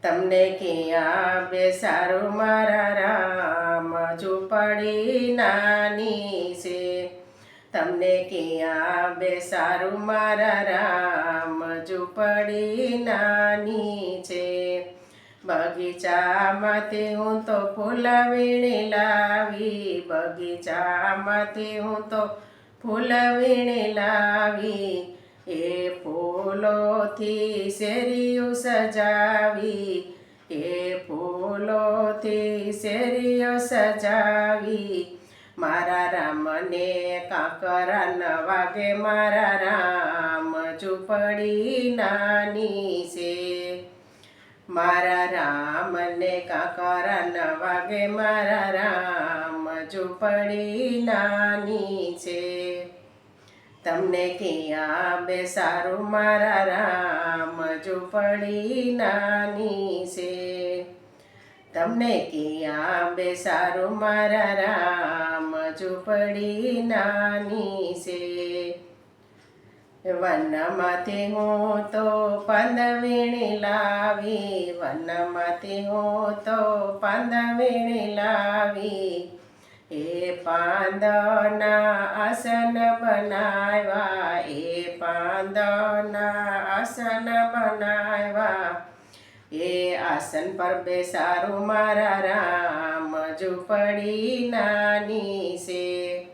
તમને ક્યાં બેસારું મારા રામ, ઝૂંપડી નાની છે. તમને ક્યાં બેસારું મારા રામ, ઝૂંપડી નાની છે. બગીચામાંથી હું તો ફૂલ વીણી લાવી, બગીચામાંથી હું તો ફૂલ વીણી લાવી. એ ફૂલોથી શેરીઓ સજાવી, એ ફૂલોથી શેરીઓ સજાવી. મારા રામને કાંકરા ન વાગે, મારા રામ ઝૂંપડી નાની છે. મારા રામને કાંકરા ન વાગે, મારા રામ ઝૂંપડી નાની છે. તમને ક્યાં બેસારું મારા રામ, ઝૂંપડી નાની છે. તમને ક્યાં બેસારું મારા રામ, ઝૂંપડી નાની છે. વનમાંથી હું તો પાંદ વીણી લાવી, વનમાંથી હું તો પાંદ વીણી લાવી. એ પાંદના આસન બનાવ્યા, એ પાંદના આસન બનાવ્યા. એ આસન પર બેસારું મારા રામ, ઝૂંપડી નાની છે.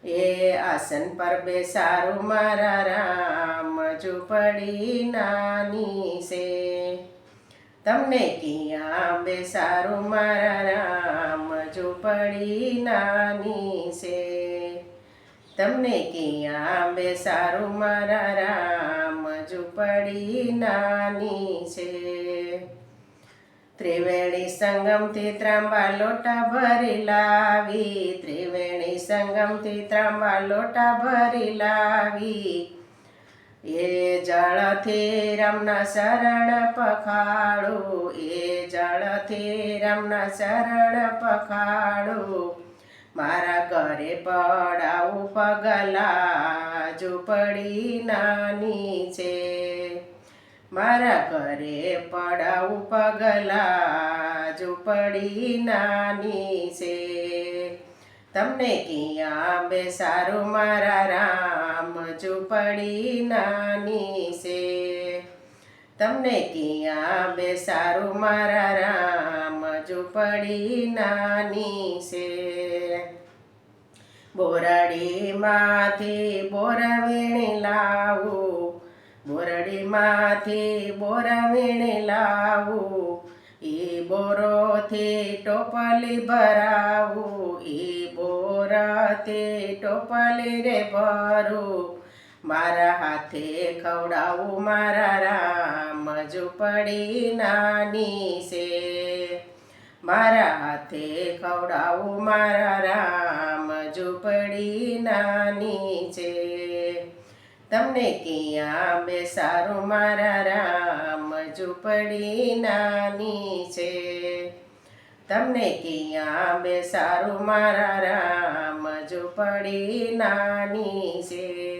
એ આસન પર બેસારું મારા રામ, ઝૂંપડી નાની છે. તમને ક્યાં બેસારું મારા રામ, ઝૂંપડી નાની છે. તમને ક્યાં બેસારું મારા રામ, ઝૂંપડી નાની છે. ત્રિવેણી સંગમથી ત્રાંબા લોટા ભરી લાવી, ત્રિવેણી સંગમથી ત્રાંબા લોટા ભરી લાવી. એ જળથી રામના શરણ પખાડું, એ જળથી રામના શરણ પખાડું. મારા ઘરે પડાવું પગલા, ઝૂંપડી નાની છે. મારા ઘરે પડાવું પગલા, ઝૂંપડી નાની છે. તમને ક્યાં બેસારું મારા રામ, ઝૂંપડી નાની છે. તમને ક્યાં બેસારું મારા રામ, ઝૂંપડી નાની છે. બોરડીમાંથી બોર વીણી લાવું, બોરડીમાંથી બોર વીણી લાવું. એ બોરોથી ટોપલી ભરાવું, એ બોરથી ટોપલી રે ભરું. મારા હાથે ખવડાવું મારા રામ, ઝૂંપડી નાની છે. મારા હાથે ખવડાવું મારા રામ, ઝૂંપડી નાની છે. તમને ક્યાં બેસારું મારા રામ, ઝૂંપડી નાની છે. તમને ક્યાં બેસારું મારા રામ, ઝૂંપડી નાની છે.